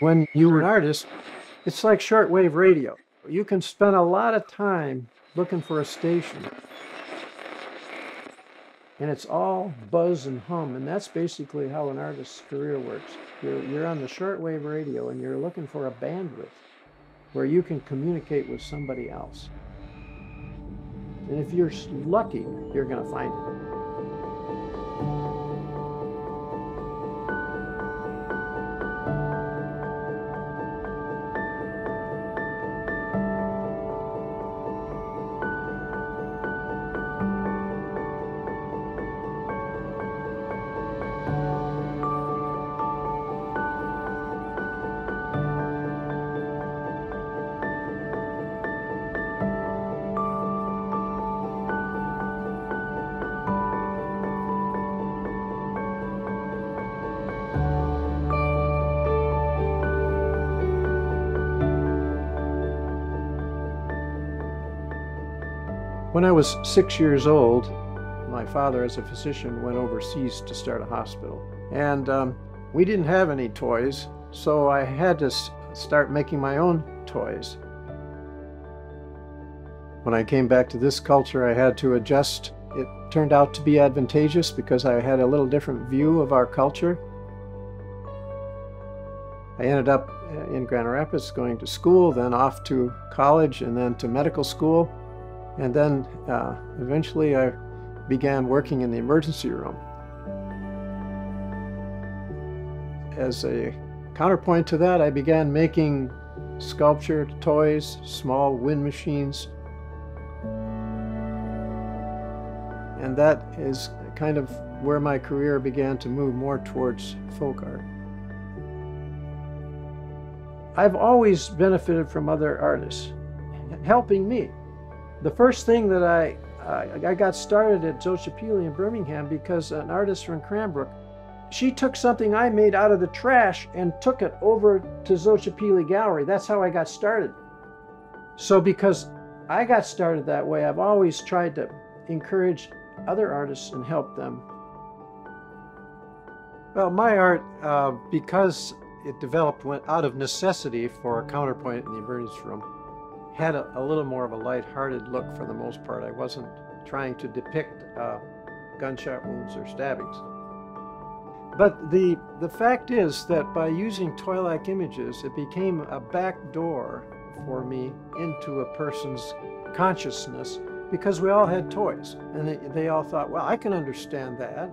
When you're an artist, it's like shortwave radio. You can spend a lot of time looking for a station, and it's all buzz and hum, and that's basically how an artist's career works. You're on the shortwave radio, and you're looking for a bandwidth where you can communicate with somebody else. And if you're lucky, you're going to find it. When I was 6 years old, my father, as a physician, went overseas to start a hospital. And we didn't have any toys, so I had to start making my own toys. When I came back to this culture, I had to adjust. It turned out to be advantageous because I had a little different view of our culture. I ended up in Grand Rapids going to school, then off to college, and then to medical school. And then eventually I began working in the emergency room. As a counterpoint to that, I began making sculpture toys, small wind machines. And that is kind of where my career began to move more towards folk art. I've always benefited from other artists helping me. The first thing that I got started at Xochipilli in Birmingham because an artist from Cranbrook, she took something I made out of the trash and took it over to Xochipilli Gallery. That's how I got started. So because I got started that way, I've always tried to encourage other artists and help them. Well, my art, because it developed out of necessity for a counterpoint in the emergency room, had a little more of a light-hearted look for the most part. I wasn't trying to depict gunshot wounds or stabbings. But the fact is that by using toy-like images, it became a back door for me into a person's consciousness because we all had toys. And they all thought, well, I can understand that.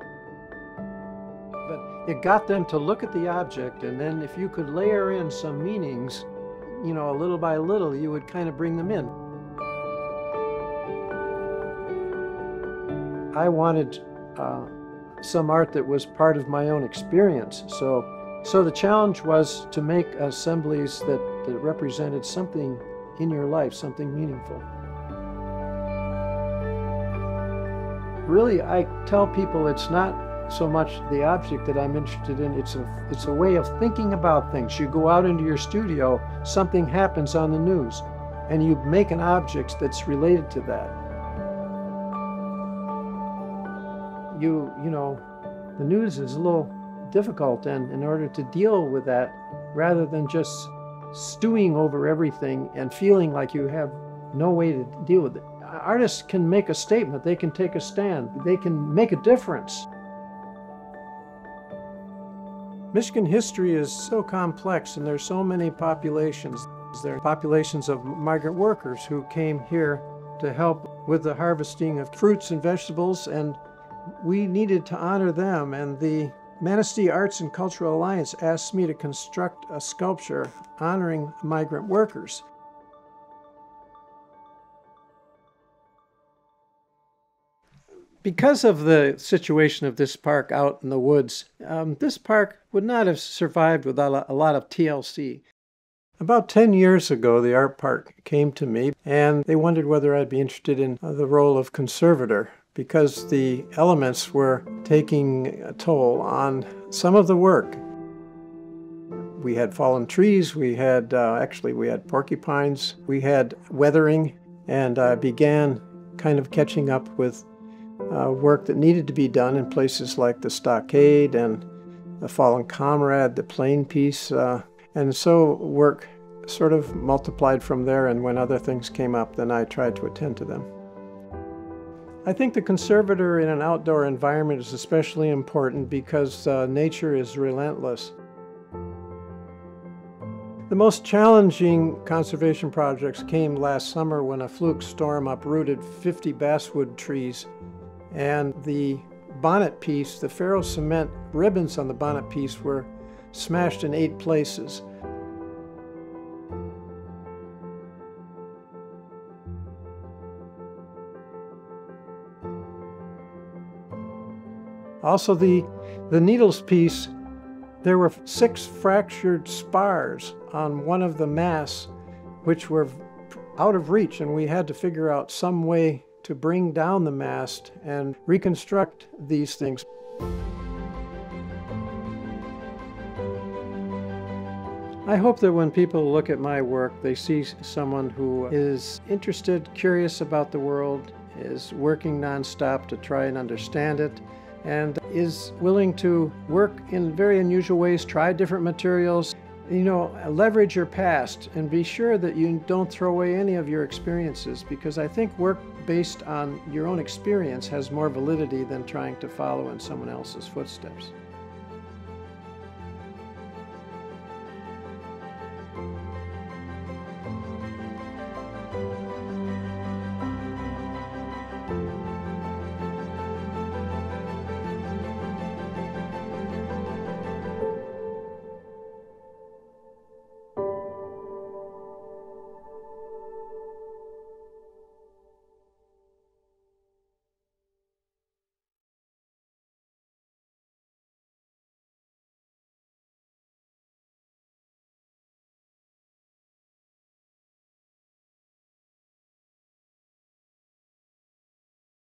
But it got them to look at the object, and then if you could layer in some meanings, you know, little by little, you would kind of bring them in. I wanted some art that was part of my own experience. So the challenge was to make assemblies that represented something in your life, something meaningful. Really, I tell people it's not so much the object that I'm interested in, it's a way of thinking about things. You go out into your studio, something happens on the news, and you make an object that's related to that. You know, the news is a little difficult, and in order to deal with that, rather than just stewing over everything and feeling like you have no way to deal with it, artists can make a statement, they can take a stand, they can make a difference. Michigan history is so complex, and there's so many populations. There are populations of migrant workers who came here to help with the harvesting of fruits and vegetables, and we needed to honor them. And the Manistee Arts and Cultural Alliance asked me to construct a sculpture honoring migrant workers. Because of the situation of this park out in the woods, this park would not have survived without a lot of TLC. About 10 years ago, the art park came to me, and they wondered whether I'd be interested in the role of conservator, because the elements were taking a toll on some of the work. We had fallen trees, we had porcupines, we had weathering, and I began kind of catching up with work that needed to be done in places like the stockade and the fallen comrade, the plain piece. And And so work sort of multiplied from there, and when other things came up, then I tried to attend to them. I think the conservator in an outdoor environment is especially important because nature is relentless. The most challenging conservation projects came last summer when a fluke storm uprooted 50 basswood trees, and the bonnet piece, the ferro cement ribbons on the bonnet piece were smashed in 8 places. Also, the needles piece, there were 6 fractured spars on one of the masts, which were out of reach, and we had to figure out some way to bring down the mast and reconstruct these things. I hope that when people look at my work, they see someone who is interested, curious about the world, is working nonstop to try and understand it, and is willing to work in very unusual ways, try different materials, leverage your past, and be sure that you don't throw away any of your experiences, because I think work based on your own experience has more validity than trying to follow in someone else's footsteps.